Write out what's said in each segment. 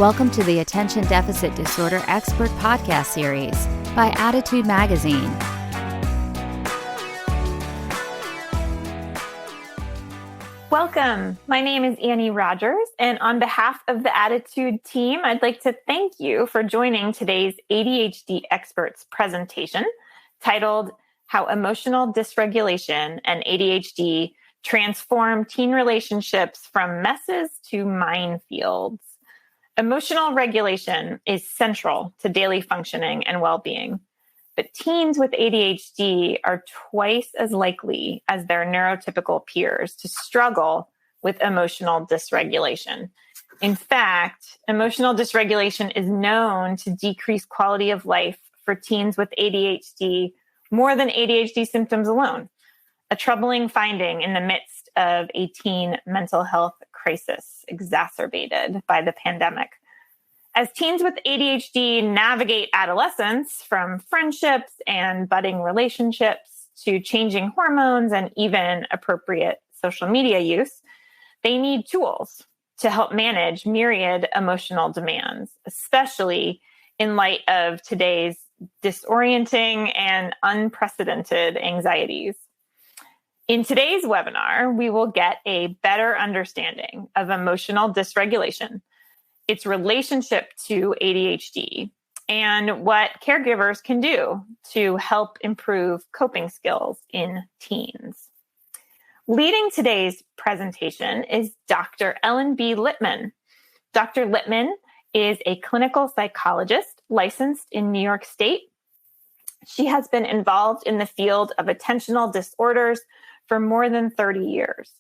Welcome to the Attention Deficit Disorder Expert Podcast Series by Attitude Magazine. Welcome. My name is Annie Rogers, and on behalf of the Attitude team, I'd like to thank you for joining today's ADHD Experts presentation titled How Emotional Dysregulation and ADHD Transform Teen Relationships from Messes to Minefields. Emotional regulation is central to daily functioning and well-being, but teens with ADHD are twice as likely as their neurotypical peers to struggle with emotional dysregulation. In fact, emotional dysregulation is known to decrease quality of life for teens with ADHD more than ADHD symptoms alone, a troubling finding in the midst of a teen mental health crisis exacerbated by the pandemic. As teens with ADHD navigate adolescence, from friendships and budding relationships to changing hormones and even appropriate social media use, they need tools to help manage myriad emotional demands, especially in light of today's disorienting and unprecedented anxieties. In today's webinar, we will get a better understanding of emotional dysregulation, its relationship to ADHD, and what caregivers can do to help improve coping skills in teens. Leading today's presentation is Dr. Ellen B. Littman. Dr. Littman is a clinical psychologist licensed in New York State. She has been involved in the field of attentional disorders for more than 30 years.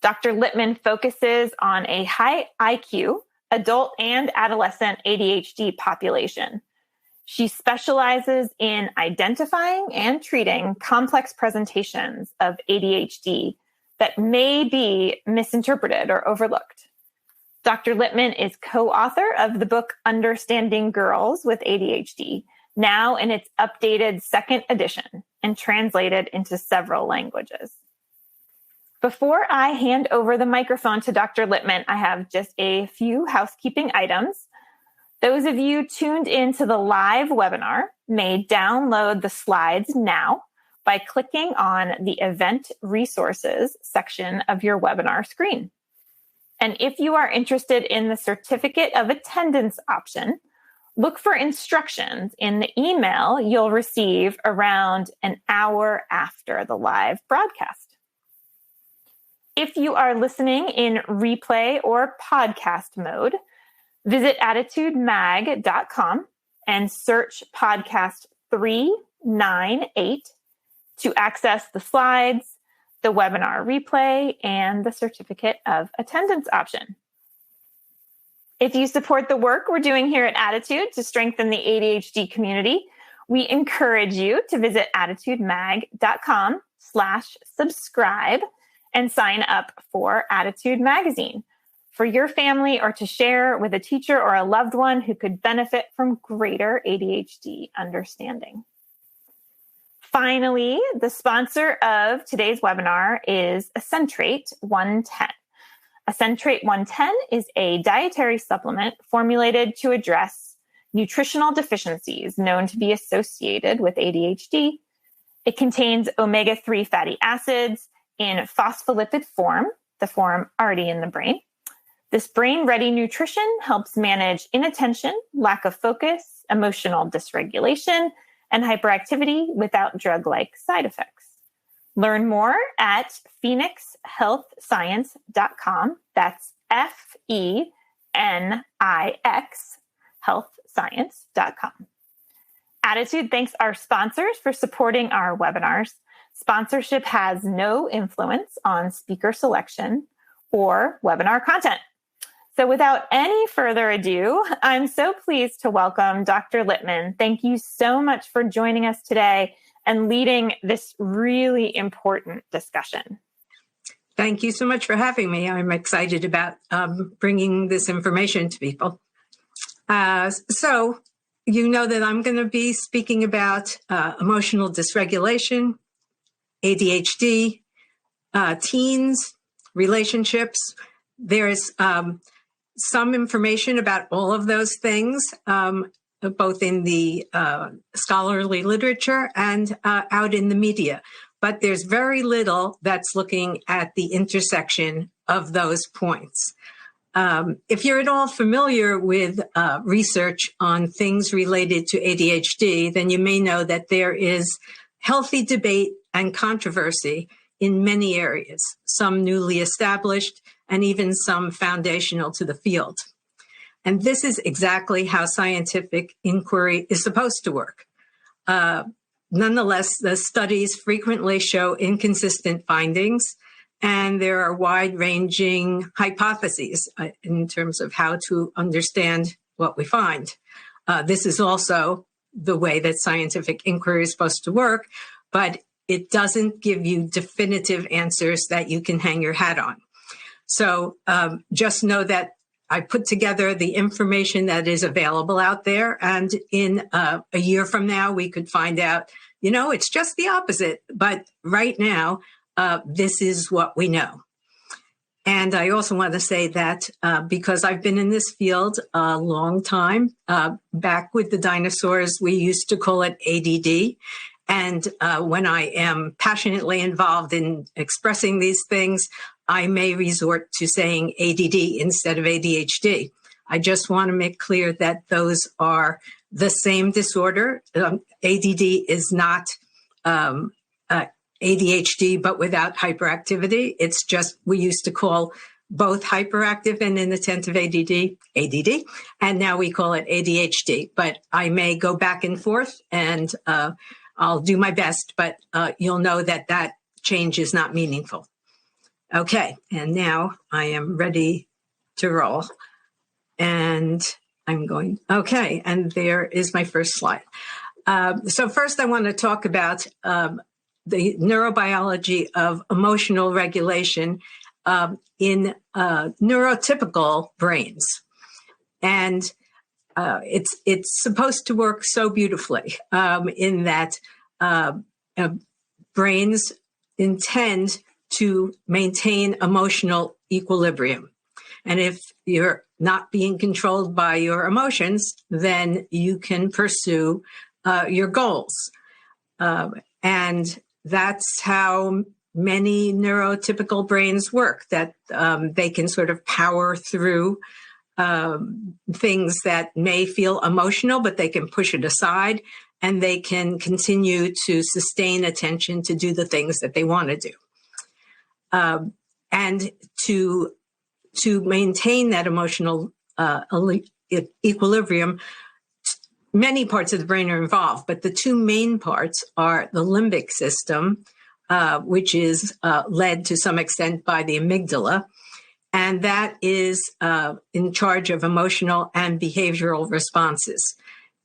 Dr. Littman focuses on a high IQ adult and adolescent ADHD population. She specializes in identifying and treating complex presentations of ADHD that may be misinterpreted or overlooked. Dr. Littman is co-author of the book Understanding Girls with ADHD, now in its updated second edition and translated into several languages. Before I hand over the microphone to Dr. Littman, I have just a few housekeeping items. Those of you tuned into the live webinar may download the slides now by clicking on the Event Resources section of your webinar screen. And if you are interested in the Certificate of Attendance option, look for instructions in the email you'll receive around an hour after the live broadcast. If you are listening in replay or podcast mode, visit attitudemag.com and search podcast 398 to access the slides, the webinar replay, and the certificate of attendance option. If you support the work we're doing here at Attitude to strengthen the ADHD community, we encourage you to visit attitudemag.com/subscribe and sign up for Attitude Magazine for your family or to share with a teacher or a loved one who could benefit from greater ADHD understanding. Finally, the sponsor of today's webinar is Accentrate 110. Accentrate 110 is a dietary supplement formulated to address nutritional deficiencies known to be associated with ADHD. It contains omega-3 fatty acids in phospholipid form, the form already in the brain. This brain-ready nutrition helps manage inattention, lack of focus, emotional dysregulation, and hyperactivity without drug-like side effects. Learn more at phoenixhealthscience.com. That's FENIX healthscience.com. Attitude thanks our sponsors for supporting our webinars. Sponsorship has no influence on speaker selection or webinar content. So without any further ado, I'm so pleased to welcome Dr. Littman. Thank you so much for joining us today and leading this really important discussion. Thank you so much for having me. I'm excited about bringing this information to people. So you know that I'm going to be speaking about emotional dysregulation, ADHD, teens, relationships. There's some information about all of those things, both in the scholarly literature and out in the media. But there's very little that's looking at the intersection of those points. If you're at all familiar with research on things related to ADHD, then you may know that there is healthy debate and controversy in many areas, some newly established and even some foundational to the field. And this is exactly how scientific inquiry is supposed to work. Nonetheless, the studies frequently show inconsistent findings, and there are wide-ranging hypotheses in terms of how to understand what we find. This is also the way that scientific inquiry is supposed to work, but it doesn't give you definitive answers that you can hang your hat on. So just know that I put together the information that is available out there, and in a year from now, we could find out, it's just the opposite. But right now, this is what we know. And I also want to say that because I've been in this field a long time, back with the dinosaurs, we used to call it ADD. And when I am passionately involved in expressing these things, I may resort to saying ADD instead of ADHD. I just want to make clear that those are the same disorder. ADD is not ADHD, but without hyperactivity. It's just, we used to call both hyperactive and inattentive ADD, and now we call it ADHD. But I may go back and forth, and I'll do my best, but you'll know that that change is not meaningful. Okay, and now I am ready to roll. And okay, and there is my first slide. So first I want to talk about the neurobiology of emotional regulation in neurotypical brains. And it's supposed to work so beautifully in that brains intend to maintain emotional equilibrium. And if you're not being controlled by your emotions, then you can pursue your goals. And that's how many neurotypical brains work, that they can sort of power through things that may feel emotional, but they can push it aside, and they can continue to sustain attention to do the things that they want to do. And to maintain that emotional equilibrium, many parts of the brain are involved, but the two main parts are the limbic system, which is led to some extent by the amygdala, and that is in charge of emotional and behavioral responses.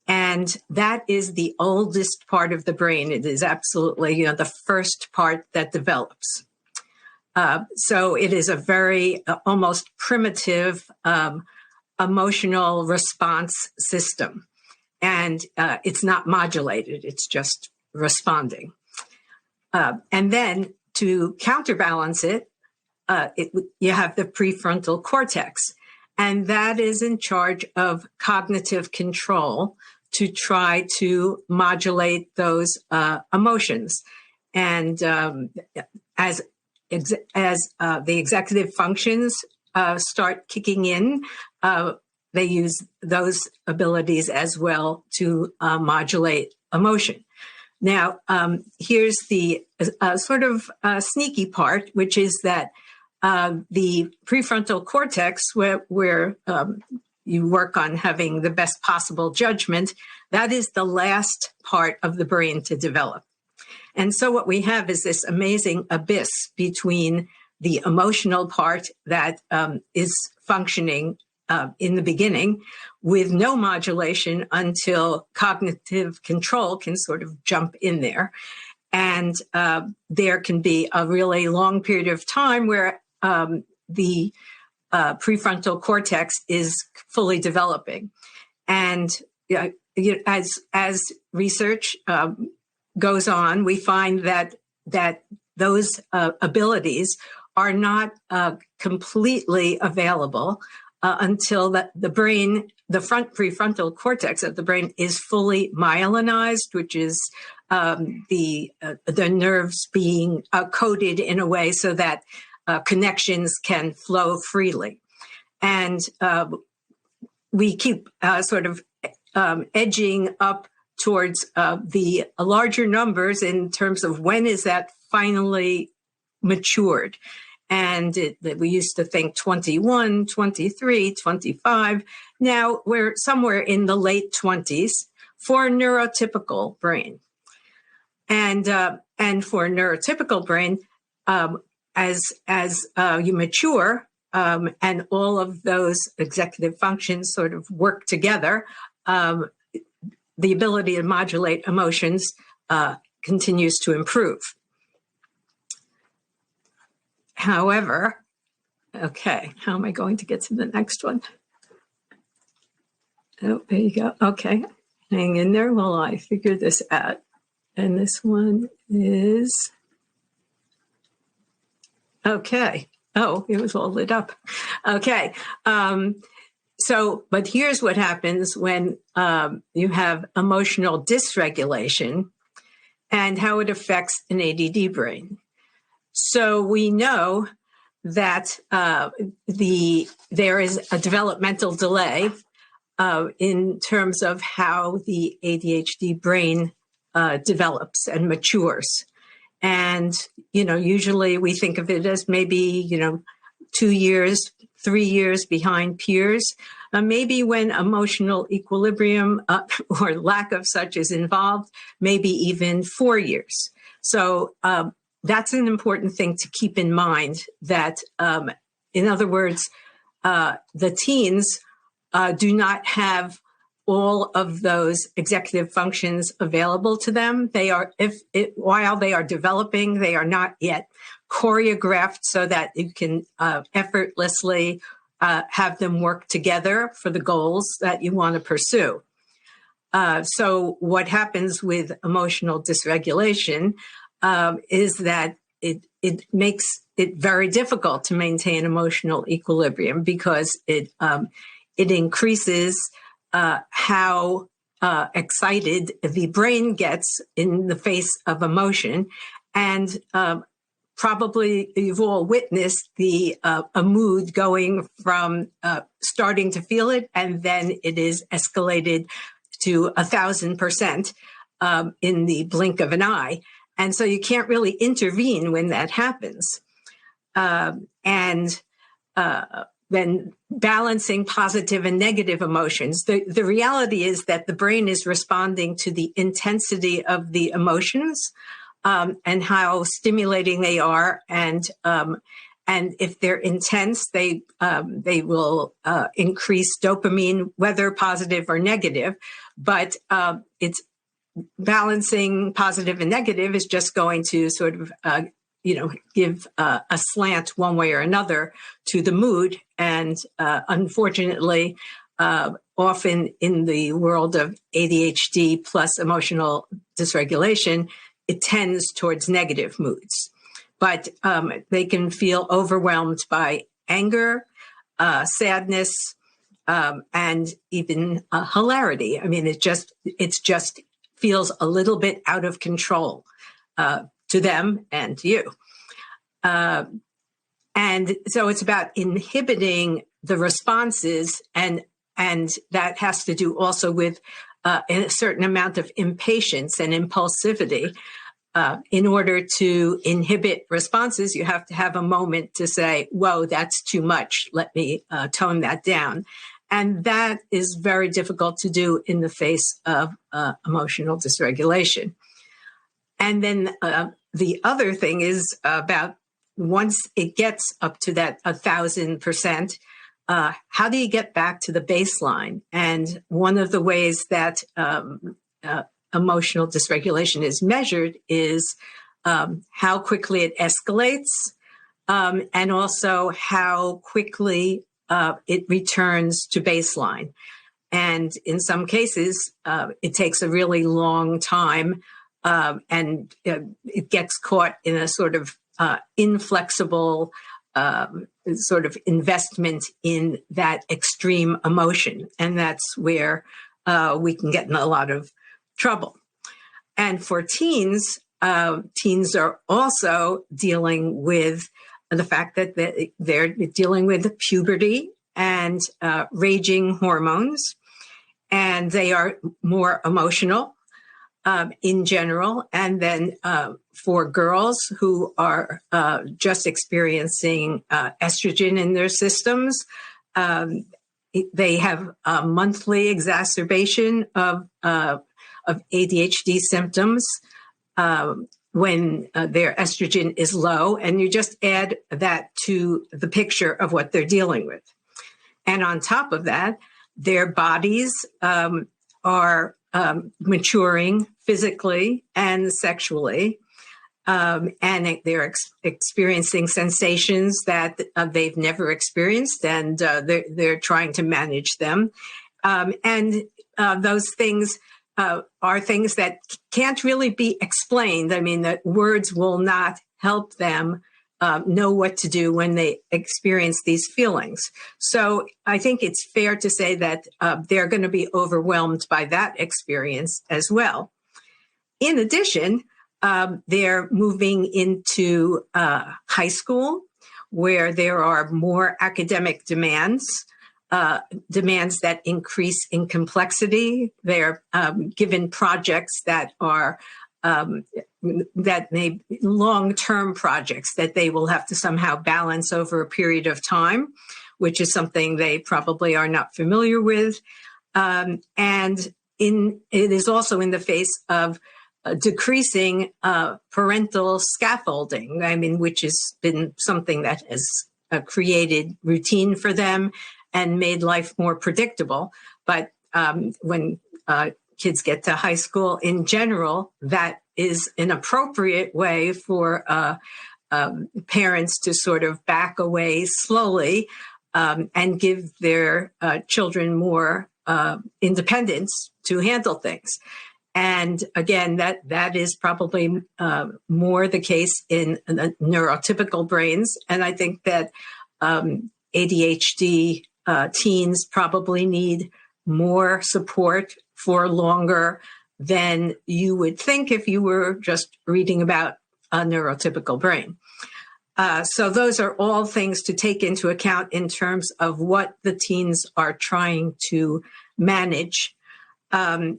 And that is the oldest part of the brain. It is absolutely, the first part that develops. So it is a very almost primitive emotional response system. And it's not modulated, it's just responding. And then to counterbalance it, you have the prefrontal cortex, and that is in charge of cognitive control to try to modulate those emotions. And as the executive functions start kicking in, they use those abilities as well to modulate emotion. Now, here's the sort of sneaky part, which is that the prefrontal cortex, where you work on having the best possible judgment, that is the last part of the brain to develop. And so what we have is this amazing abyss between the emotional part that is functioning in the beginning with no modulation until cognitive control can sort of jump in there. And there can be a really long period of time where the prefrontal cortex is fully developing. And as research goes on, we find that those abilities are not completely available until the brain, the front prefrontal cortex of the brain is fully myelinized, which is the nerves being coated in a way so that connections can flow freely. And we keep sort of edging up towards the larger numbers in terms of when is that finally matured. And we used to think 21, 23, 25. Now we're somewhere in the late 20s for a neurotypical brain. And for a neurotypical brain, as you mature, and all of those executive functions sort of work together, the ability to modulate emotions continues to improve. However, okay, how am I going to get to the next one? Oh, there you go. Okay, hang in there while I figure this out. And this one is, okay. Oh, it was all lit up. Okay. But here's what happens when you have emotional dysregulation and how it affects an ADD brain. So we know that there is a developmental delay in terms of how the ADHD brain develops and matures. And, usually we think of it as maybe, 2 years, 3 years behind peers. Maybe when emotional equilibrium or lack of such is involved, maybe even 4 years. So that's an important thing to keep in mind that, in other words, the teens do not have all of those executive functions available to them. They are, while they are developing, they are not yet choreographed so that you can effortlessly have them work together for the goals that you want to pursue. So what happens with emotional dysregulation is that it makes it very difficult to maintain emotional equilibrium because it increases how excited the brain gets in the face of emotion. And probably you've all witnessed a mood going from starting to feel it, and then it is escalated to 1,000% in the blink of an eye. And so you can't really intervene when that happens. Then balancing positive and negative emotions. The reality is that the brain is responding to the intensity of the emotions and how stimulating they are. And if they're intense, they will increase dopamine, whether positive or negative. But it's balancing positive and negative is just going to sort of give a slant one way or another to the mood. And unfortunately, often in the world of ADHD plus emotional dysregulation, it tends towards negative moods. But they can feel overwhelmed by anger, sadness, and even hilarity. I mean, it just feels a little bit out of control to them and to you. And so it's about inhibiting the responses, and that has to do also with a certain amount of impatience and impulsivity. In order to inhibit responses, you have to have a moment to say, whoa, that's too much. Let me tone that down. And that is very difficult to do in the face of emotional dysregulation. And then the other thing is about once it gets up to that 1,000%, how do you get back to the baseline? And one of the ways that emotional dysregulation is measured is how quickly it escalates, and also how quickly it returns to baseline. And in some cases, it takes a really long time, and it gets caught in a sort of inflexible sort of investment in that extreme emotion. And that's where we can get in a lot of trouble. And for teens, teens are also dealing with the fact that they're dealing with puberty and raging hormones, and they are more emotional in general. And then for girls who are just experiencing estrogen in their systems, they have a monthly exacerbation of ADHD symptoms when their estrogen is low. And you just add that to the picture of what they're dealing with. And on top of that, their bodies are maturing physically and sexually, and they're experiencing sensations that they've never experienced, and they're trying to manage them. And those things are things that can't really be explained. I mean, that words will not help them know what to do when they experience these feelings. So I think it's fair to say that they're going to be overwhelmed by that experience as well. In addition, they're moving into high school, where there are more academic demands, demands that increase in complexity. They're given projects that are that may long-term projects that they will have to somehow balance over a period of time, which is something they probably are not familiar with. And it is also in the face of decreasing parental scaffolding, I mean, which has been something that has created routine for them and made life more predictable. But when kids get to high school in general, that is an appropriate way for parents to sort of back away slowly and give their children more independence to handle things. And again, that is probably more the case in neurotypical brains. And I think that ADHD teens probably need more support for longer than you would think if you were just reading about a neurotypical brain. So those are all things to take into account in terms of what the teens are trying to manage. And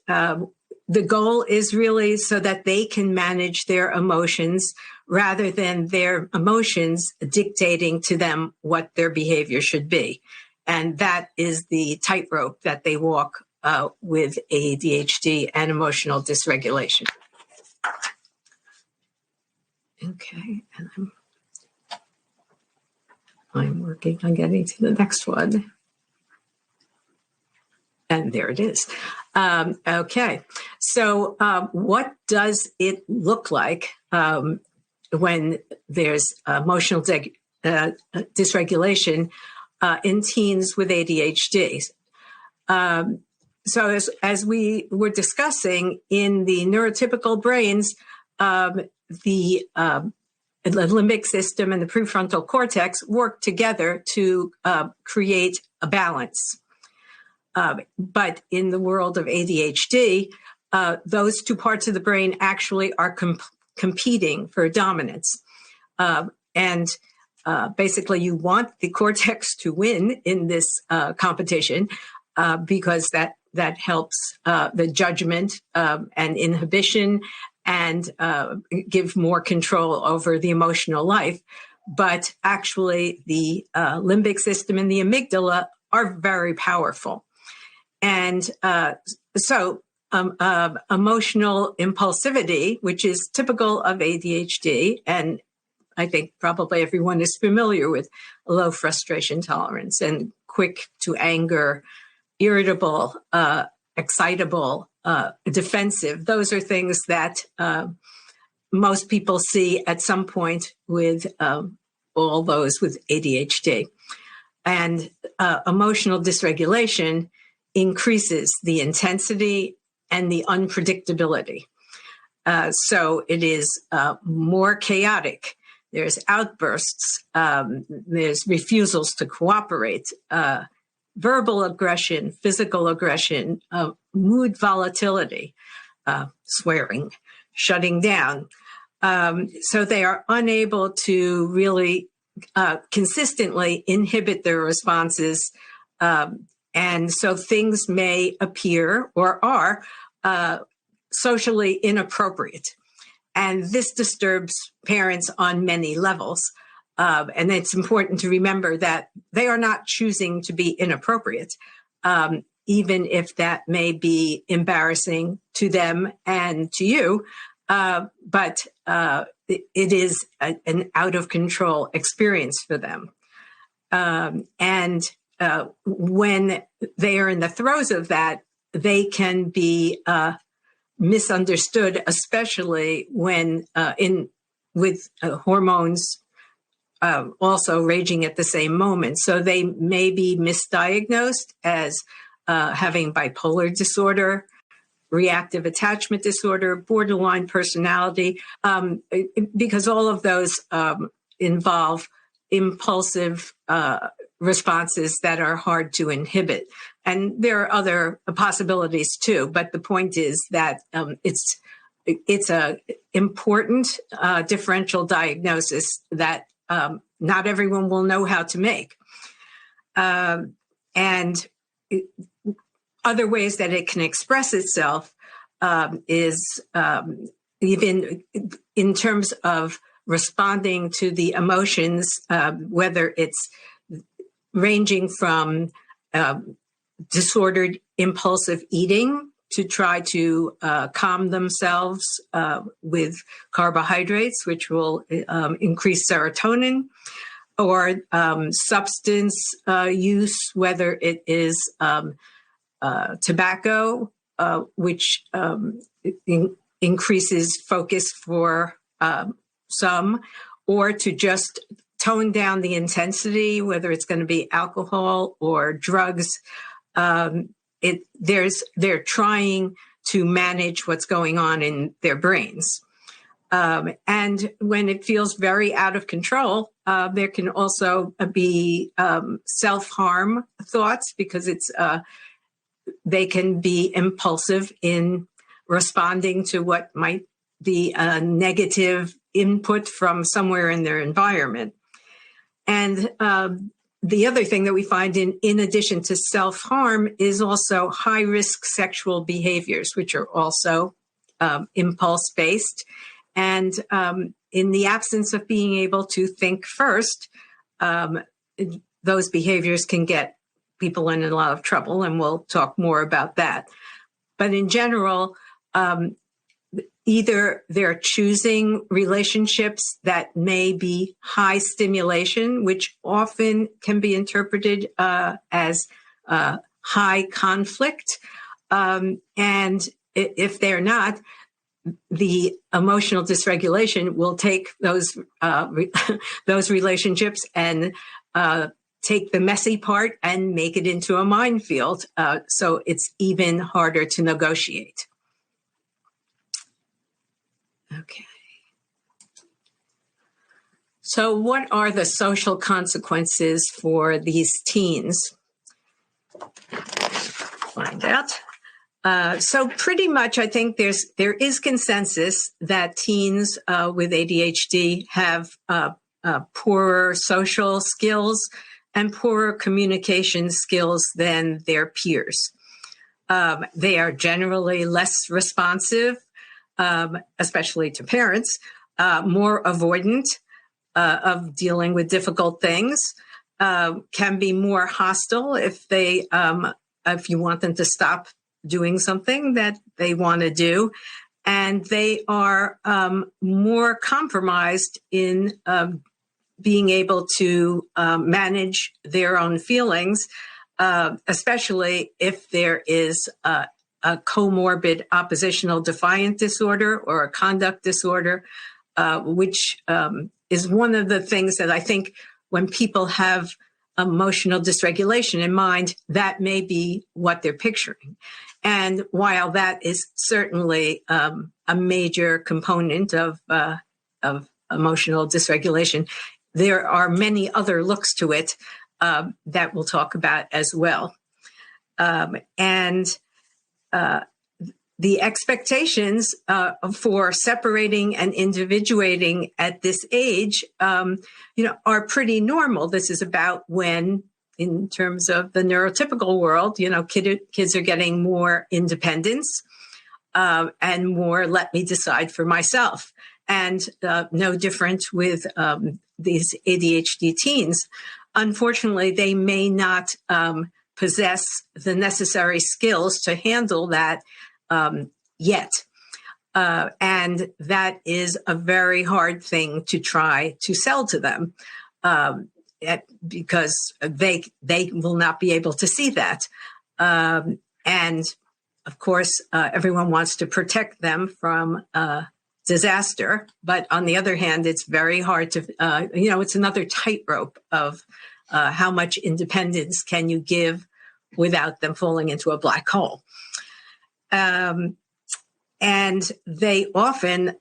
the goal is really so that they can manage their emotions rather than their emotions dictating to them what their behavior should be. And that is the tightrope that they walk with ADHD and emotional dysregulation. Okay, and I'm working on getting to the next one. And there it is. Okay, so what does it look like when there's emotional dysregulation in teens with ADHD? So as we were discussing, in the neurotypical brains, the limbic system and the prefrontal cortex work together to create a balance. But in the world of ADHD, those two parts of the brain actually are competing for dominance. And basically, you want the cortex to win in this competition because that helps the judgment and inhibition and give more control over the emotional life. But actually, the limbic system and the amygdala are very powerful. And so emotional impulsivity, which is typical of ADHD, and I think probably everyone is familiar with low frustration tolerance and quick to anger, irritable, excitable, defensive. Those are things that most people see at some point with all those with ADHD. And emotional dysregulation increases the intensity and the unpredictability. So it is more chaotic. there's outbursts, there's refusals to cooperate, verbal aggression, physical aggression, mood volatility, swearing, shutting down. So they are unable to really consistently inhibit their responses. And so things may appear or are socially inappropriate. And this disturbs parents on many levels. And it's important to remember that they are not choosing to be inappropriate, even if that may be embarrassing to them and to you. But it is an out of control experience for them. And when they are in the throes of that, they can be misunderstood, especially when with hormones also raging at the same moment. So they may be misdiagnosed as having bipolar disorder, reactive attachment disorder, borderline personality, because all of those involve impulsive responses that are hard to inhibit. And there are other possibilities too, but the point is that it's a important differential diagnosis that not everyone will know how to make. And other ways that it can express itself is even in terms of responding to the emotions, whether it's ranging from disordered impulsive eating to try to calm themselves with carbohydrates, which will increase serotonin, or substance use, whether it is tobacco, which increases focus for some, or to just tone down the intensity, whether it's going to be alcohol or drugs. They're trying to manage what's going on in their brains. And when it feels very out of control, there can also be self-harm thoughts, because they can be impulsive in responding to what might be a negative input from somewhere in their environment. And the other thing that we find in addition to self-harm is also high-risk sexual behaviors, which are also impulse-based. And in the absence of being able to think first, those behaviors can get people in a lot of trouble, and we'll talk more about that. But in general, either they're choosing relationships that may be high stimulation, which often can be interpreted as high conflict. And if they're not, the emotional dysregulation will take those relationships and take the messy part and make it into a minefield. So it's even harder to negotiate. Okay. So what are the social consequences for these teens? Find out. So pretty much, I think there is consensus that teens with ADHD have poorer social skills and poorer communication skills than their peers. They are generally less responsive, especially to parents, more avoidant of dealing with difficult things, can be more hostile if you want them to stop doing something that they want to do, and they are more compromised in being able to manage their own feelings, especially if there is a comorbid oppositional defiant disorder or a conduct disorder, which is one of the things that I think when people have emotional dysregulation in mind, that may be what they're picturing. And while that is certainly a major component of emotional dysregulation. There are many other looks to it that we'll talk about as well. The expectations for separating and individuating at this age, are pretty normal. This is about when, in terms of the neurotypical world, kids are getting more independence and more let me decide for myself. And no different with these ADHD teens. Unfortunately, they may not possess the necessary skills to handle that yet. And that is a very hard thing to try to sell to them because they will not be able to see that. And of course, everyone wants to protect them from disaster. But on the other hand, it's very hard to, it's another tightrope of how much independence can you give without them falling into a black hole. And they often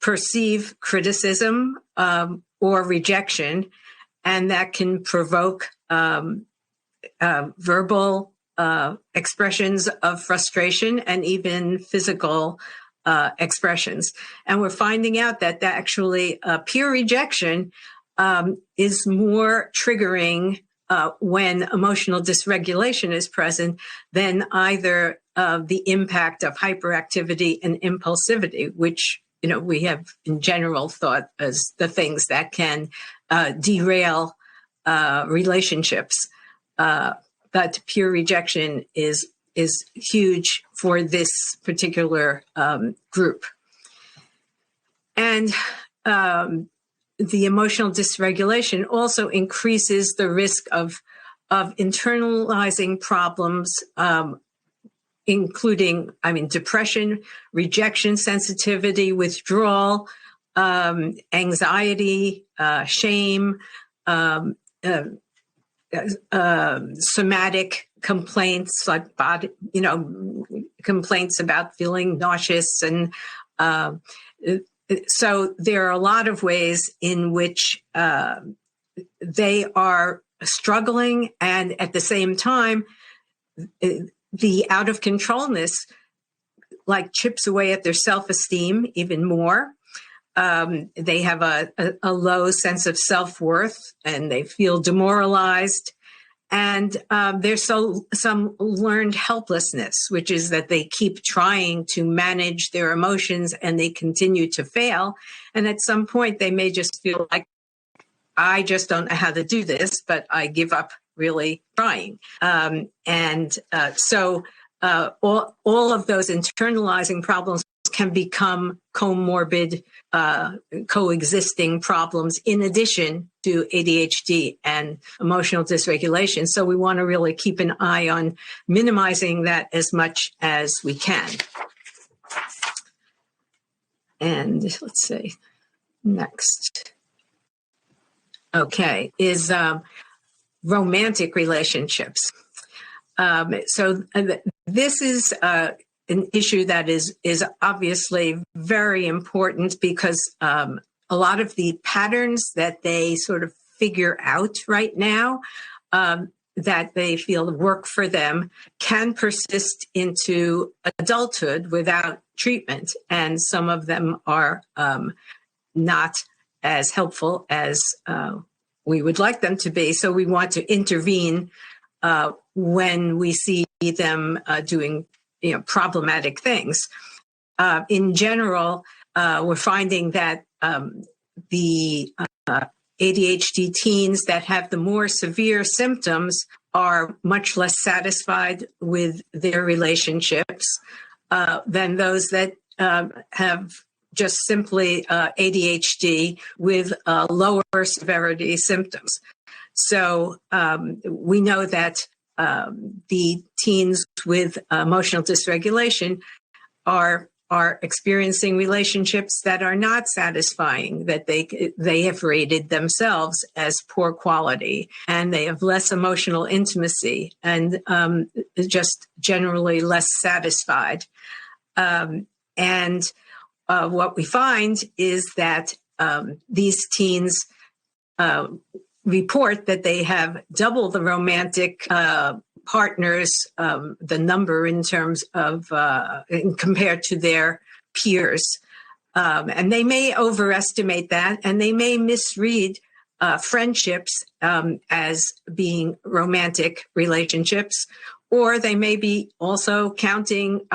perceive criticism or rejection, and that can provoke verbal expressions of frustration and even physical expressions. And we're finding out that actually peer rejection is more triggering when emotional dysregulation is present than either the impact of hyperactivity and impulsivity, which we have in general thought as the things that can derail relationships. But peer rejection is huge for this particular group. And the emotional dysregulation also increases the risk of internalizing problems, including, depression, rejection, sensitivity, withdrawal, anxiety, shame, somatic complaints like body, complaints about feeling nauseous. And so there are a lot of ways in which they are struggling, and at the same time, the out of controlness chips away at their self-esteem even more. They have a low sense of self-worth, and they feel demoralized. And there's some learned helplessness, which is that they keep trying to manage their emotions and they continue to fail. And at some point, they may just feel like, I just don't know how to do this, but I give up really trying. So all of those internalizing problems can become comorbid, coexisting problems in addition to ADHD and emotional dysregulation. So we want to really keep an eye on minimizing that as much as we can. And let's see, next. Okay, is romantic relationships. So this is an issue that is obviously very important because a lot of the patterns that they sort of figure out right now that they feel work for them can persist into adulthood without treatment. And some of them are not as helpful as we would like them to be. So we want to intervene when we see them doing problematic things. In general, we're finding that the ADHD teens that have the more severe symptoms are much less satisfied with their relationships than those that have just simply ADHD with lower severity symptoms. So we know that the teens with emotional dysregulation are experiencing relationships that are not satisfying, that they have rated themselves as poor quality, and they have less emotional intimacy and just generally less satisfied. And what we find is that these teens report that they have double the romantic partners, the number in terms of compared to their peers. And they may overestimate that, and they may misread friendships as being romantic relationships, or they may be also counting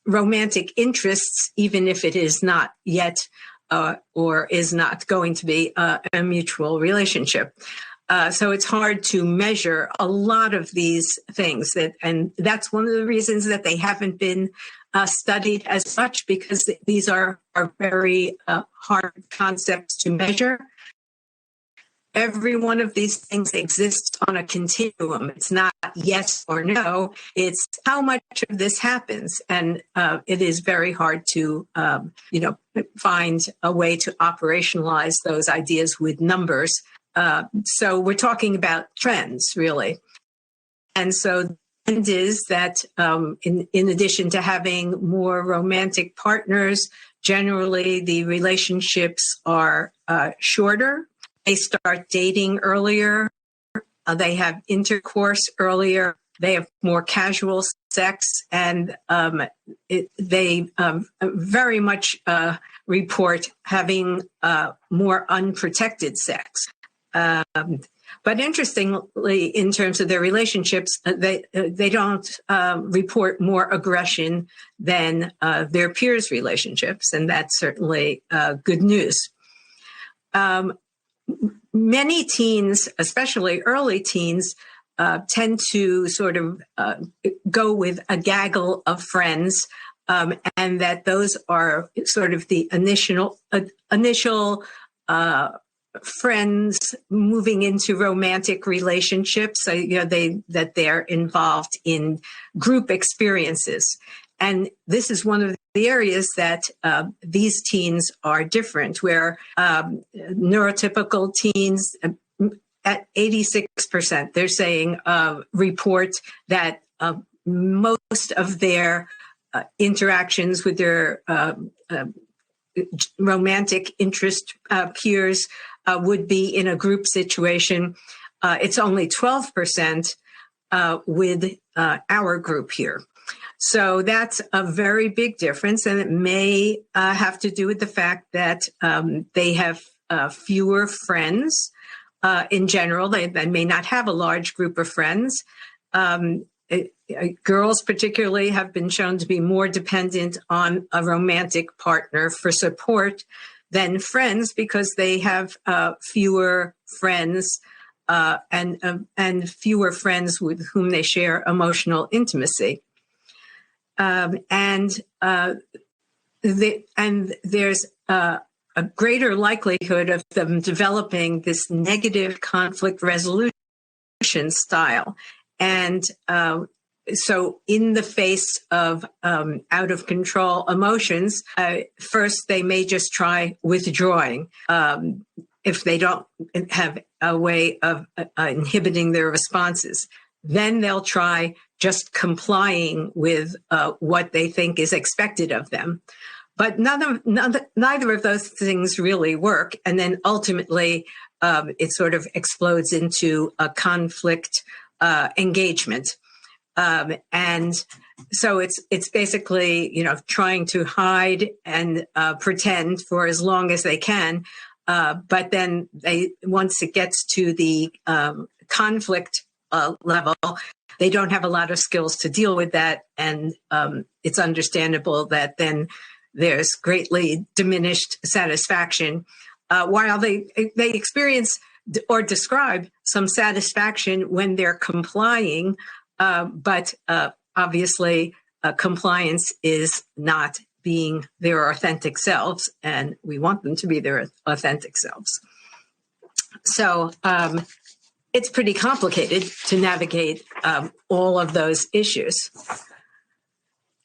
romantic interests, even if it is not yet or is not going to be a mutual relationship. So it's hard to measure a lot of these things, and that's one of the reasons that they haven't been studied as much, because these are very hard concepts to measure. Every one of these things exists on a continuum. It's not yes or no. It's how much of this happens. And it is very hard to, find a way to operationalize those ideas with numbers. So we're talking about trends, really. And so the end is that in addition to having more romantic partners, generally the relationships are shorter. They start dating earlier. They have intercourse earlier. They have more casual sex, and they very much report having more unprotected sex. But interestingly, in terms of their relationships, they don't report more aggression than their peers' relationships, and that's certainly good news. Many teens, especially early teens, tend to sort of go with a gaggle of friends, and that those are sort of the initial friends moving into romantic relationships. So, that they're involved in group experiences. And this is one of the areas that these teens are different, where neurotypical teens at 86%, they're saying, report that most of their interactions with their romantic interest peers would be in a group situation. It's only 12% with our group here. So that's a very big difference, and it may have to do with the fact that they have fewer friends in general. They may not have a large group of friends. Girls particularly have been shown to be more dependent on a romantic partner for support than friends, because they have fewer friends and fewer friends with whom they share emotional intimacy. And there's a greater likelihood of them developing this negative conflict resolution style. And so in the face of out of control emotions, first they may just try withdrawing if they don't have a way of inhibiting their responses. Then they'll try just complying with what they think is expected of them. But neither of those things really work. And then ultimately, it sort of explodes into a conflict engagement. And so it's basically, trying to hide and pretend for as long as they can. But then once it gets to the conflict level, they don't have a lot of skills to deal with that. And it's understandable that then there's greatly diminished satisfaction, while they experience or describe some satisfaction when they're complying. But obviously, compliance is not being their authentic selves, and we want them to be their authentic selves. So it's pretty complicated to navigate all of those issues.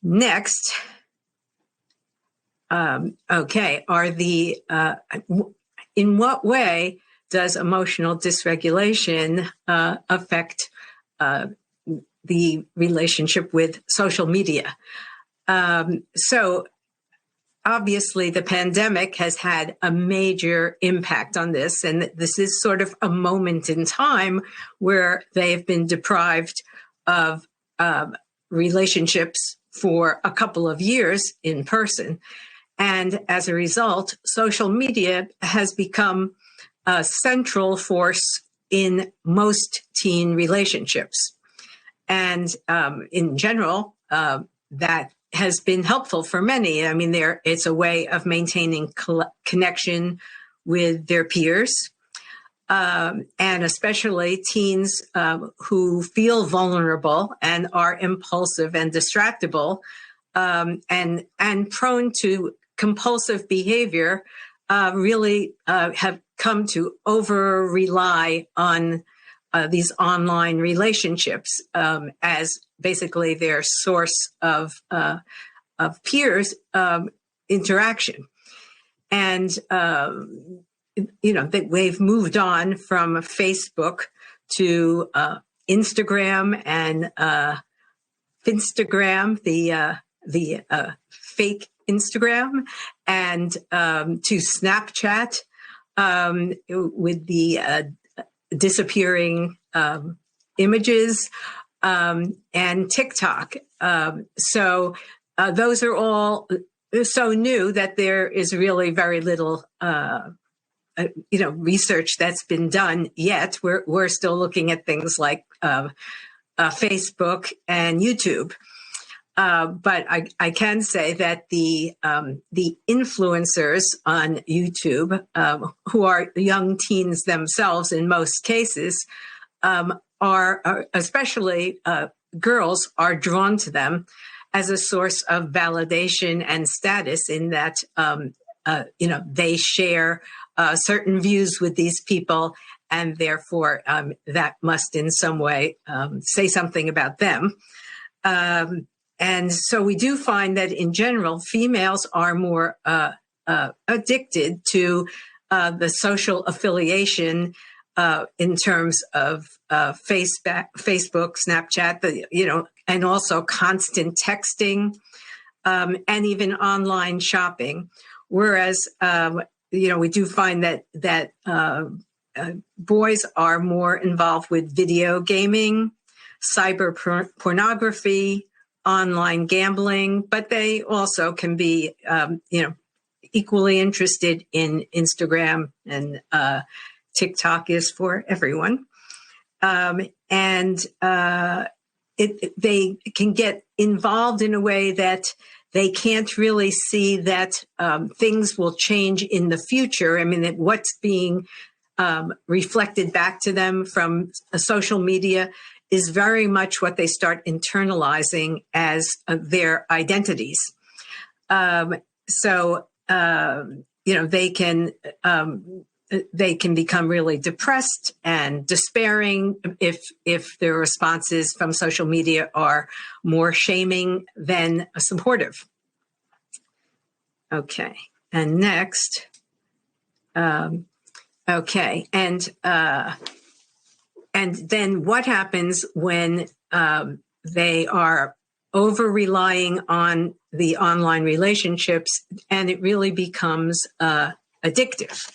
Next, in what way does emotional dysregulation affect the relationship with social media? So obviously the pandemic has had a major impact on this. And this is sort of a moment in time where they have been deprived of relationships for a couple of years in person. And as a result, social media has become a central force in most teen relationships. And in general, that has been helpful for many. I mean, it's a way of maintaining connection with their peers, and especially teens who feel vulnerable and are impulsive and distractible, and prone to compulsive behavior, really have come to over-rely on these online relationships as basically their source of peers interaction. And, that we've moved on from Facebook to Instagram and Finstagram, the fake Instagram, and to Snapchat with the disappearing images, and TikTok. So those are all so new that there is really very little, research that's been done yet. We're still looking at things like Facebook and YouTube. But I can say that the influencers on YouTube, who are young teens themselves in most cases, are especially girls are drawn to them as a source of validation and status in that, they share certain views with these people, and therefore that must in some way say something about them. And so we do find that in general, females are more addicted to the social affiliation in terms of Facebook, Snapchat, and also constant texting, and even online shopping. Whereas, we do find that boys are more involved with video gaming, cyber pornography, online gambling, but they also can be, equally interested in Instagram, and TikTok is for everyone. And they can get involved in a way that they can't really see that things will change in the future. I mean, that what's being reflected back to them from social media is very much what they start internalizing as their identities. They can become really depressed and despairing if their responses from social media are more shaming than supportive. Okay, and next, and then what happens when they are over-relying on the online relationships, and it really becomes addictive.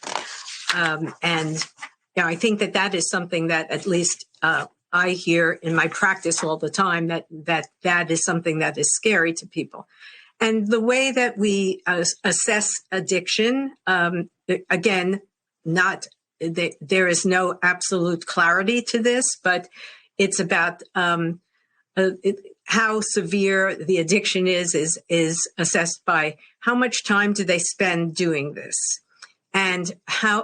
I think that is something that at least I hear in my practice all the time, that is something that is scary to people. And the way that we assess addiction, again, there is no absolute clarity to this, but it's about how severe the addiction is assessed by how much time do they spend doing this, and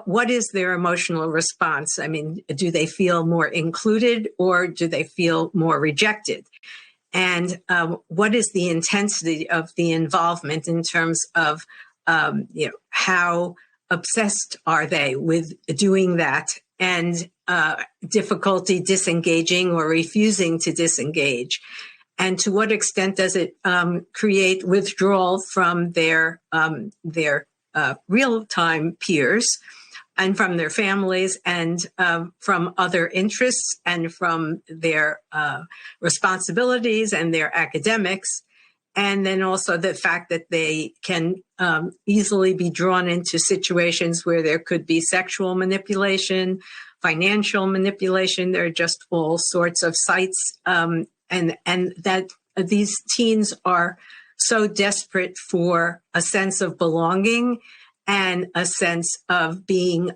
what is their emotional response? I mean, do they feel more included, or do they feel more rejected? And what is the intensity of the involvement in terms of how obsessed are they with doing that, and difficulty disengaging or refusing to disengage? And to what extent does it create withdrawal from their real-time peers, and from their families, and from other interests, and from their responsibilities and their academics, and then also the fact that they can easily be drawn into situations where there could be sexual manipulation, financial manipulation. There are just all sorts of sites, and that these teens are so desperate for a sense of belonging and a sense of being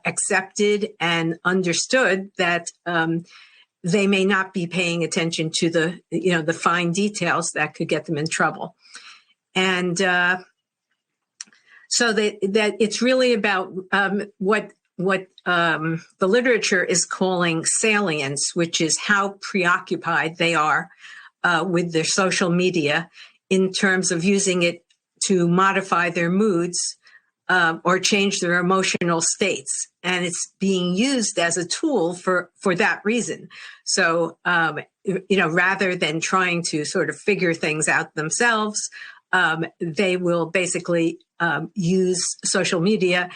accepted and understood that they may not be paying attention to the fine details that could get them in trouble. And so that it's really about what the literature is calling salience, which is how preoccupied they are with their social media in terms of using it to modify their moods or change their emotional states. And it's being used as a tool for that reason. So, rather than trying to sort of figure things out themselves, they will basically use social media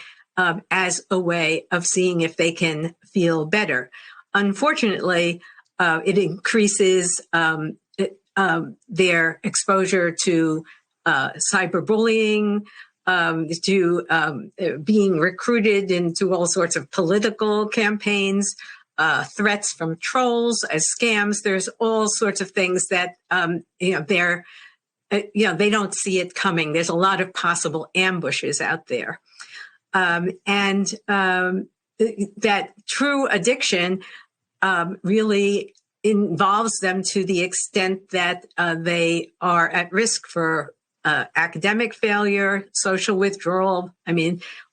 as a way of seeing if they can feel better. Unfortunately, it increases their exposure to cyberbullying, to being recruited into all sorts of political campaigns, threats from trolls as scams. There's all sorts of things that they don't see it coming. There's a lot of possible ambushes out there, and that true addiction really involves them to the extent that they are at risk for academic failure, social withdrawal,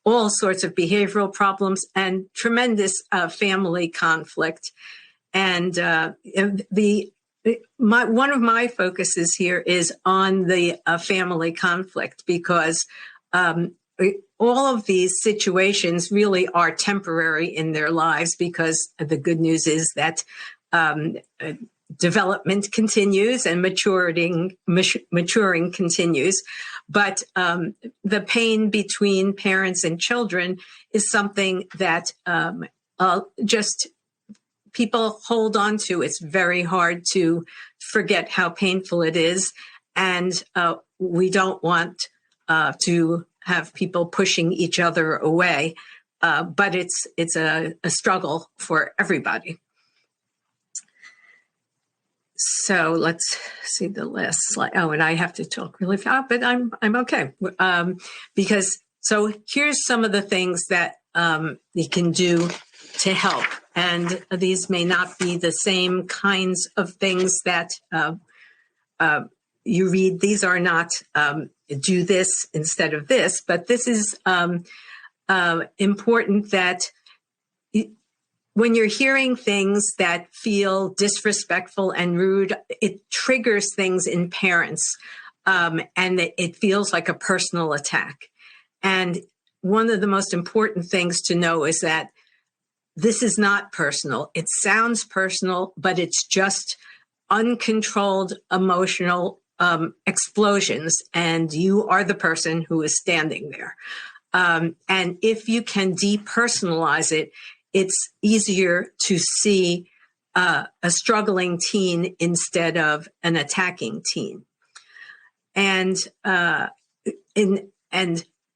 all sorts of behavioral problems, and tremendous family conflict. And one of my focuses here is on the family conflict, because all of these situations really are temporary in their lives, because the good news is that development continues and maturing continues. But the pain between parents and children is something that just people hold on to. It's very hard to forget how painful it is. And we don't want to have people pushing each other away. But it's a struggle for everybody. So let's see the last slide. Oh, and I have to talk really fast, but I'm okay. So here's some of the things that you can do to help. And these may not be the same kinds of things that you read. These are not do this instead of this, but this is important that when you're hearing things that feel disrespectful and rude, it triggers things in parents, and it feels like a personal attack. And one of the most important things to know is that this is not personal. It sounds personal, but it's just uncontrolled emotional explosions, and you are the person who is standing there. And if you can depersonalize it, it's easier to see a struggling teen instead of an attacking teen. And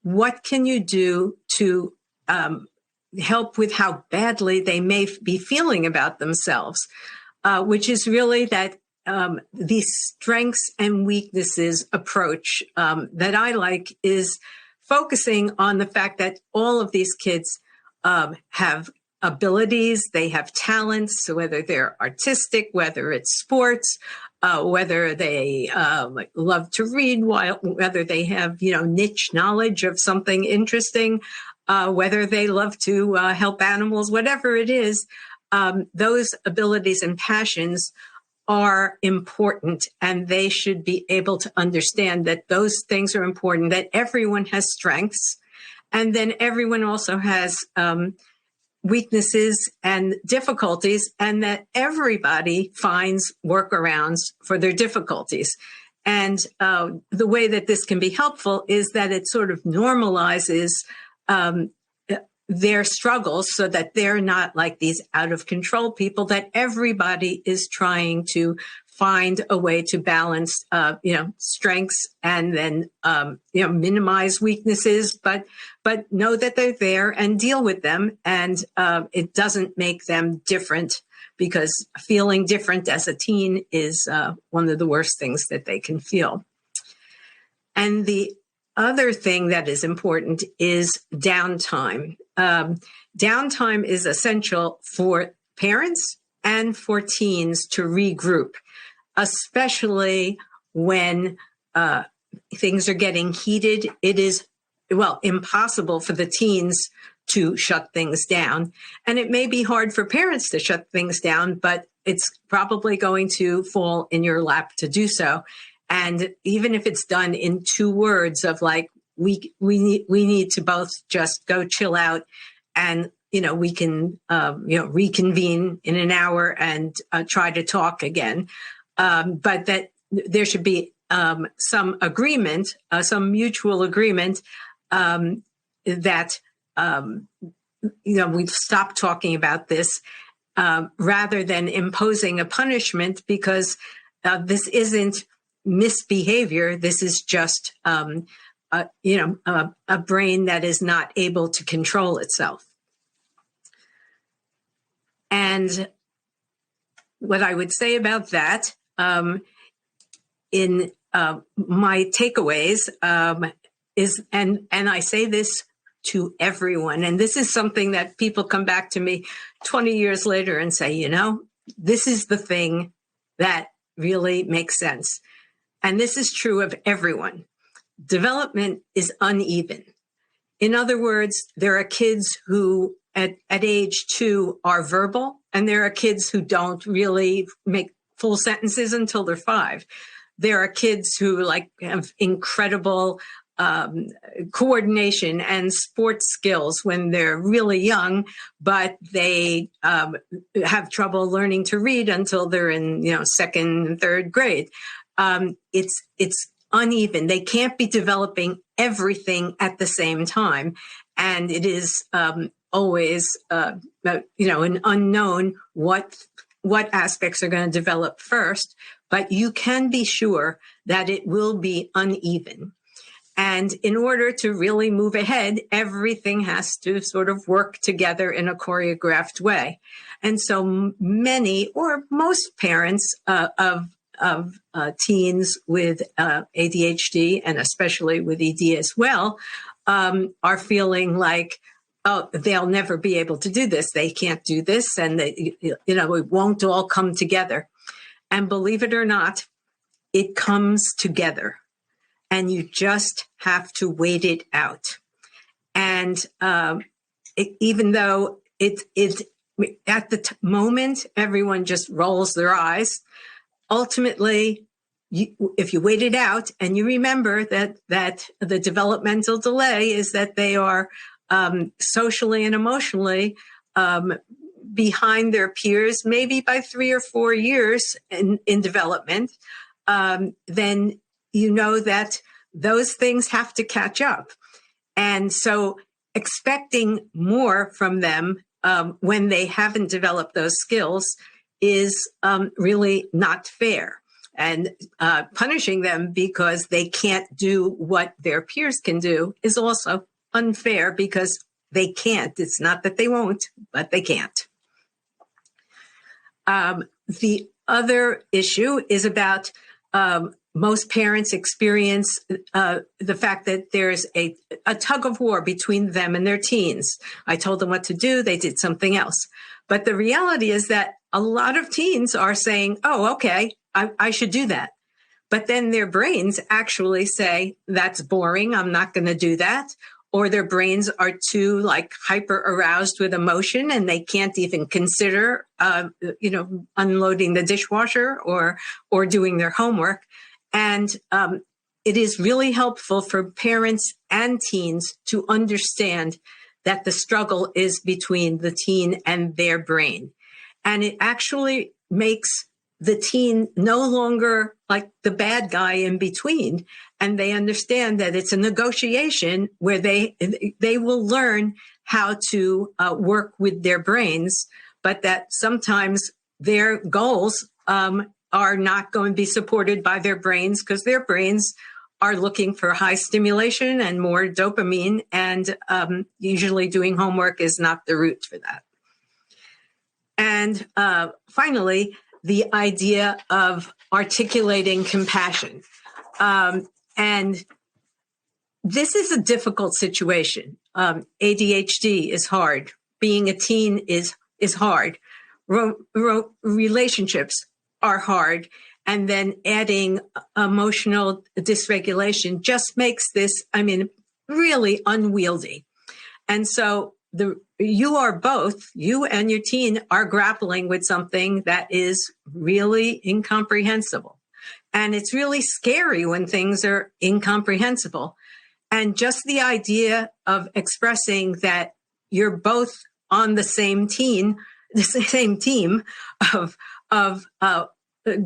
what can you do to help with how badly they may be feeling about themselves, which is really that the strengths and weaknesses approach that I like is focusing on the fact that all of these kids have abilities, they have talents, whether they're artistic, whether it's sports, whether they love to read, whether they have, niche knowledge of something interesting, whether they love to help animals, whatever it is, those abilities and passions are important, and they should be able to understand that those things are important, that everyone has strengths, and then everyone also has weaknesses and difficulties, and that everybody finds workarounds for their difficulties. And the way that this can be helpful is that it sort of normalizes their struggles so that they're not like these out of control people, that everybody is trying to find a way to balance, strengths and then, minimize weaknesses, but know that they're there and deal with them. And it doesn't make them different, because feeling different as a teen is one of the worst things that they can feel. And the other thing that is important is downtime. Downtime is essential for parents and for teens to regroup, especially when things are getting heated. It is, impossible for the teens to shut things down. And it may be hard for parents to shut things down, but it's probably going to fall in your lap to do so. And even if it's done in 2 words of like, we need to both just go chill out, and we can reconvene in an hour and try to talk again. But that there should be some agreement, some mutual agreement that we've stopped talking about this, rather than imposing a punishment, because this isn't misbehavior. This is just a brain that is not able to control itself. And what I would say about that, in my takeaways, is, and I say this to everyone, and this is something that people come back to me 20 years later and say, this is the thing that really makes sense. And this is true of everyone. Development is uneven. In other words, there are kids who at age 2 are verbal, and there are kids who don't really make full sentences until they're 5. There are kids who have incredible coordination and sports skills when they're really young, but they have trouble learning to read until they're in 2nd and 3rd grade. It's uneven. They can't be developing everything at the same time, and it is always an unknown what aspects are going to develop first. But you can be sure that it will be uneven. And in order to really move ahead, everything has to sort of work together in a choreographed way. And so many or most parents of teens with ADHD, and especially with ED as well, are feeling like, oh, they'll never be able to do this. They can't do this, and it won't all come together. And believe it or not, it comes together, and you just have to wait it out. And even though it at the moment, everyone just rolls their eyes, ultimately, if you wait it out and you remember that the developmental delay is that they are socially and emotionally behind their peers, maybe by 3 or 4 years in development, then you know that those things have to catch up. And so expecting more from them when they haven't developed those skills is really not fair. And punishing them because they can't do what their peers can do is also unfair, because they can't. It's not that they won't, but they can't. The other issue is about most parents experience the fact that there's a tug of war between them and their teens. I told them what to do, they did something else. But the reality is that a lot of teens are saying, oh, okay, I should do that. But then their brains actually say, that's boring, I'm not going to do that. Or their brains are too hyper aroused with emotion, and they can't even consider, unloading the dishwasher or doing their homework. And it is really helpful for parents and teens to understand that the struggle is between the teen and their brain. And it actually makes the teen no longer like the bad guy in between. And they understand that it's a negotiation where they will learn how to work with their brains, but that sometimes their goals are not going to be supported by their brains because their brains are looking for high stimulation and more dopamine, and usually doing homework is not the route for that. And finally, the idea of articulating compassion. And this is a difficult situation. ADHD is hard. Being a teen is hard. Relationships are hard. And then adding emotional dysregulation just makes this, really unwieldy. And so you and your teen are grappling with something that is really incomprehensible. And it's really scary when things are incomprehensible. And just the idea of expressing that you're both on the same team of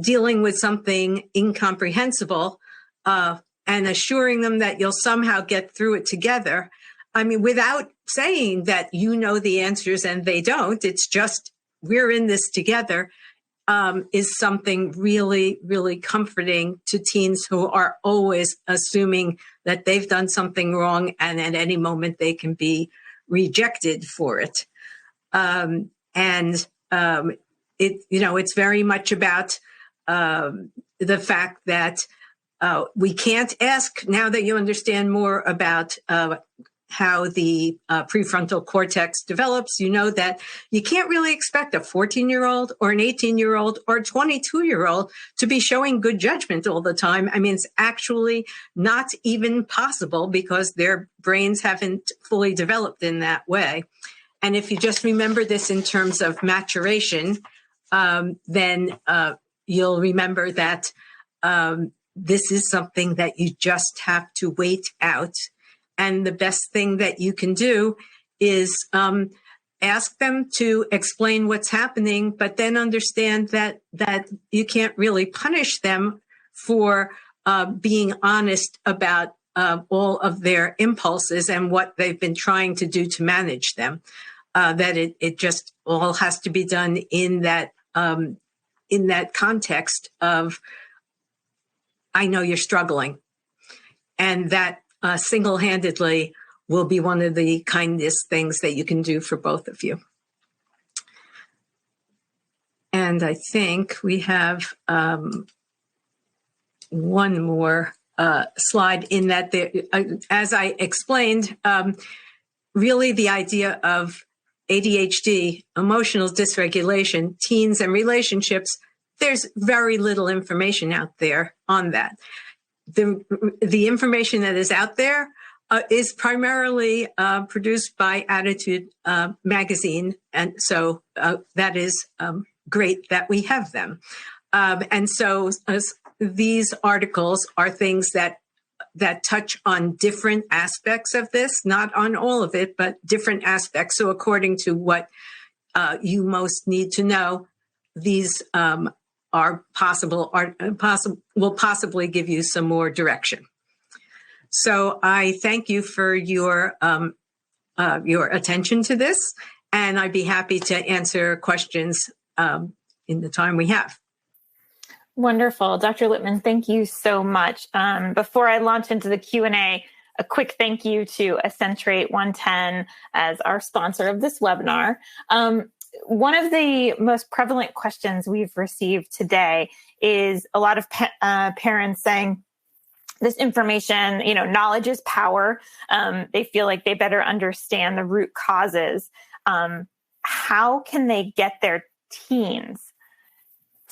dealing with something incomprehensible, and assuring them that you'll somehow get through it together. Without saying that you know the answers and they don't, it's just we're in this together, is something really, really comforting to teens who are always assuming that they've done something wrong and at any moment they can be rejected for it. It's very much about the fact that we can't ask, now that you understand more about how the prefrontal cortex develops, you know that you can't really expect a 14-year-old or an 18-year-old or a 22-year-old to be showing good judgment all the time. It's actually not even possible because their brains haven't fully developed in that way. And if you just remember this in terms of maturation, then you'll remember that this is something that you just have to wait out. And the best thing that you can do is ask them to explain what's happening, but then understand that you can't really punish them for being honest about all of their impulses and what they've been trying to do to manage them. That it just all has to be done in that context of, I know you're struggling, and that single-handedly will be one of the kindest things that you can do for both of you. And I think we have one more slide in that, as I explained, really the idea of ADHD, emotional dysregulation, teens and relationships, there's very little information out there on that. The information that is out there is primarily produced by Attitude magazine. And so that is great that we have them. And so these articles are things that touch on different aspects of this, not on all of it, but different aspects. So according to what you most need to know, these will possibly give you some more direction. So I thank you for your attention to this, and I'd be happy to answer questions in the time we have. Wonderful. Dr. Littman, thank you so much. Before I launch into the Q&A, a quick thank you to Accentrate 110 as our sponsor of this webinar. One of the most prevalent questions we've received today is a lot of parents saying this information, knowledge is power. They feel like they better understand the root causes. How can they get their teens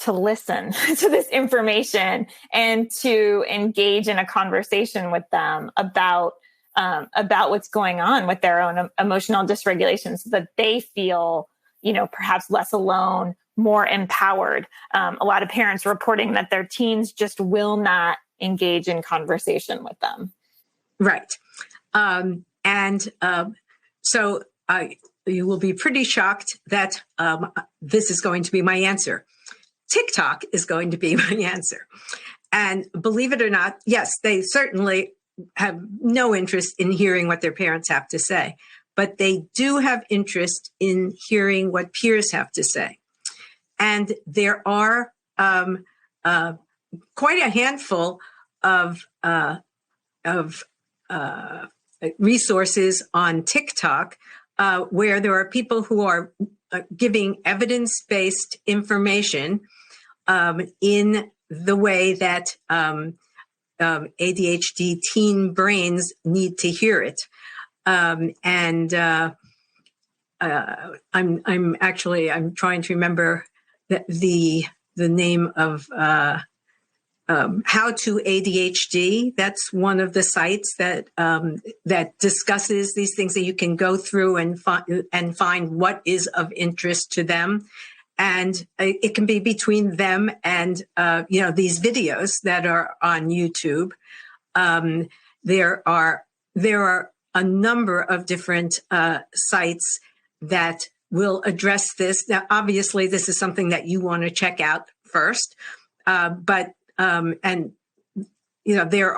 to listen to this information and to engage in a conversation with them about what's going on with their own emotional dysregulation, so that they feel, perhaps less alone, more empowered? A lot of parents reporting that their teens just will not engage in conversation with them. Right. So you will be pretty shocked that this is going to be my answer. TikTok is going to be my answer. And believe it or not, yes, they certainly have no interest in hearing what their parents have to say. but they do have interest in hearing what peers have to say. And there are quite a handful of resources on TikTok where there are people who are giving evidence-based information in the way that ADHD teen brains need to hear it. I'm trying to remember the name of How to ADHD. That's one of the sites that discusses these things, that you can go through and find what is of interest to them. And it can be between them and, these videos that are on YouTube. There are a number of different sites that will address this. Now, obviously, this is something that you want to check out first. There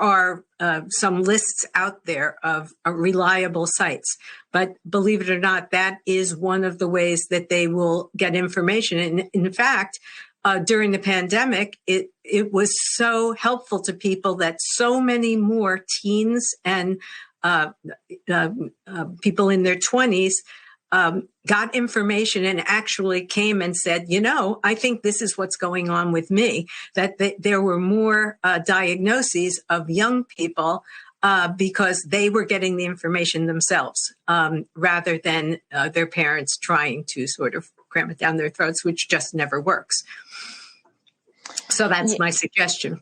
are some lists out there of reliable sites, but believe it or not, that is one of the ways that they will get information. And in fact, during the pandemic, it was so helpful to people that so many more teens and people in their 20s got information and actually came and said, I think this is what's going on with me, that there were more diagnoses of young people because they were getting the information themselves rather than their parents trying to sort of cram it down their throats, which just never works. So that's my suggestion.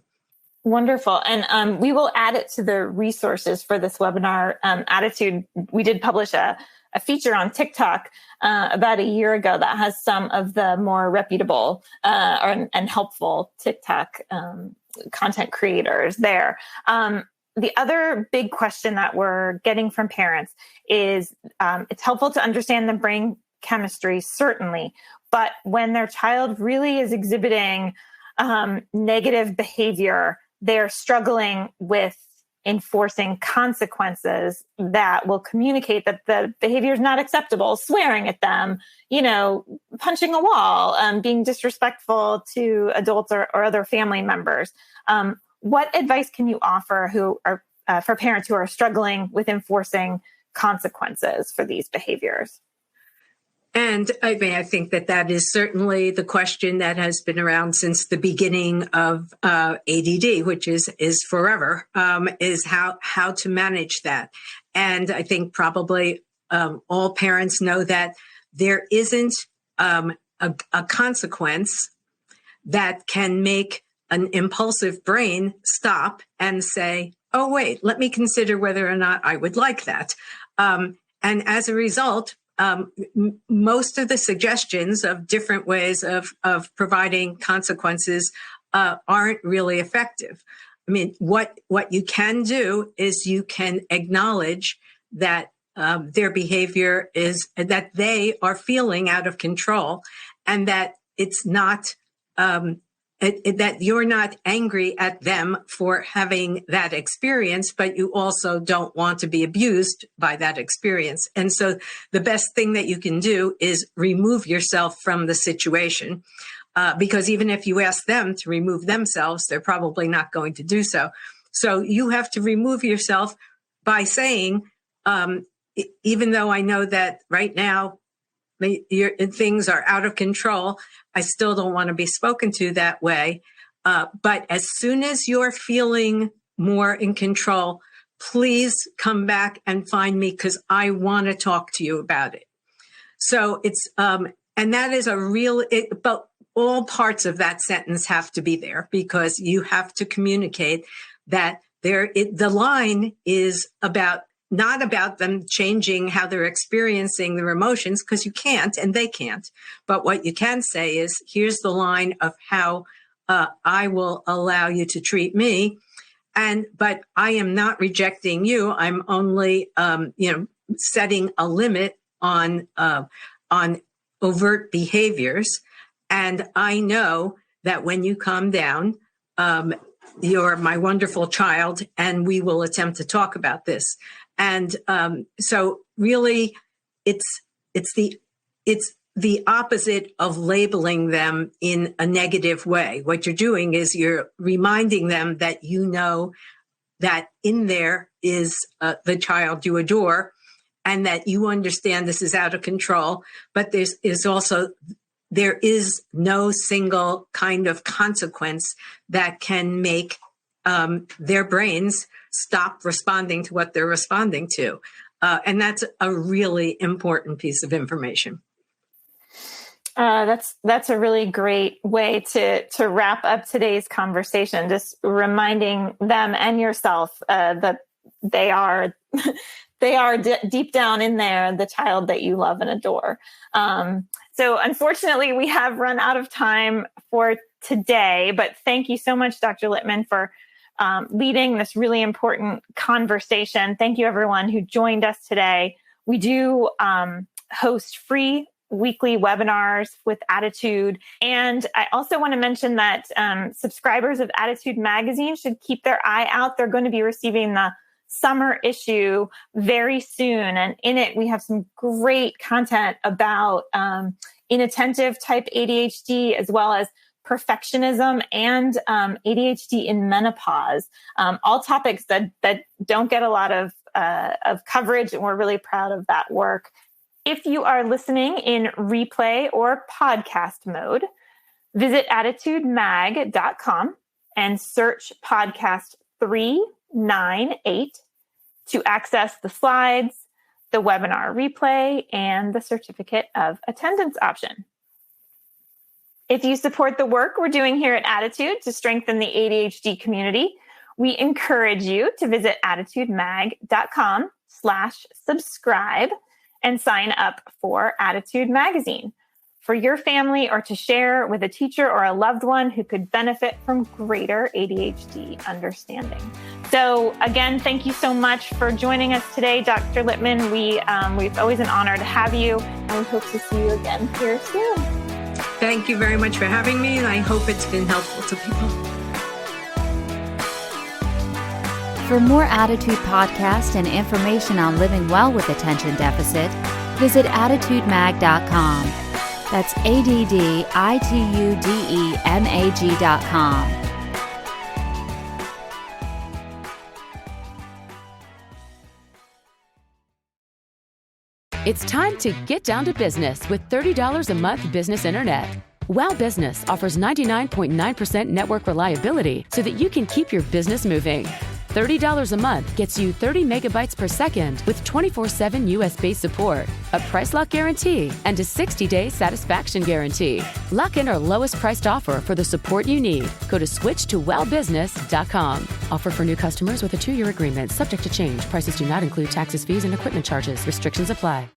Wonderful. And we will add it to the resources for this webinar. Attitude, we did publish a feature on TikTok about a year ago that has some of the more reputable and helpful TikTok content creators there. The other big question that we're getting from parents is it's helpful to understand the brain chemistry, certainly, but when their child really is exhibiting negative behavior, they're struggling with enforcing consequences that will communicate that the behavior is not acceptable, swearing at them, punching a wall, being disrespectful to adults or other family members. What advice can you offer for parents who are struggling with enforcing consequences for these behaviors? And I think that is certainly the question that has been around since the beginning of ADD, which is forever, is how to manage that. And I think probably all parents know that there isn't a consequence that can make an impulsive brain stop and say, oh, wait, let me consider whether or not I would like that. And as a result, most of the suggestions of different ways of providing consequences aren't really effective. I mean, what you can do is you can acknowledge that their behavior is that they are feeling out of control, and that it's not that you're not angry at them for having that experience, but you also don't want to be abused by that experience. And so the best thing that you can do is remove yourself from the situation, because even if you ask them to remove themselves, they're probably not going to do so. So you have to remove yourself by saying, even though I know that right now things are out of control, I still don't want to be spoken to that way. But as soon as you're feeling more in control, please come back and find me, because I want to talk to you about it. So it's, and that is but all parts of that sentence have to be there, because you have to communicate that the line is not about them changing how they're experiencing their emotions, because you can't and they can't. But what you can say is, here's the line of how I will allow you to treat me. But I am not rejecting you. I'm only, setting a limit on overt behaviors. And I know that when you calm down, you're my wonderful child, and we will attempt to talk about this. And so really it's the opposite of labeling them in a negative way. What you're doing is you're reminding them that you know that in there is the child you adore, and that you understand this is out of control. But there is no single kind of consequence that can make their brains stop responding to what they're responding to. And that's a really important piece of information. That's a really great way to wrap up today's conversation. Just reminding them and yourself that they are deep down in there the child that you love and adore. So unfortunately, we have run out of time for today. But thank you so much, Dr. Littman, for leading this really important conversation. Thank you, everyone who joined us today. We do host free weekly webinars with Attitude. And I also want to mention that subscribers of Attitude Magazine should keep their eye out. They're going to be receiving the summer issue very soon. And in it, we have some great content about inattentive type ADHD, as well as perfectionism and ADHD in menopause, all topics that don't get a lot of coverage. And we're really proud of that work. If you are listening in replay or podcast mode, visit attitudemag.com and search podcast 398 to access the slides, the webinar replay, and the certificate of attendance option. If you support the work we're doing here at Attitude to strengthen the ADHD community, we encourage you to visit attitudemag.com/subscribe and sign up for Attitude Magazine for your family, or to share with a teacher or a loved one who could benefit from greater ADHD understanding. So again, thank you so much for joining us today, Dr. Littman. It's always an honor to have you, and we hope to see you again here soon. Thank you very much for having me, and I hope it's been helpful to people. For more Attitude podcasts and information on living well with attention deficit, visit attitudemag.com. That's ADDITUDEMAG.com. It's time to get down to business with $30 a month business internet. Wow Business offers 99.9% network reliability so that you can keep your business moving. $30 a month gets you 30 megabytes per second with 24/7 US-based support, a price lock guarantee, and a 60-day satisfaction guarantee. Lock in our lowest priced offer for the support you need. Go to switchtowellbusiness.com. Offer for new customers with a 2-year agreement, subject to change. Prices do not include taxes, fees, and equipment charges. Restrictions apply.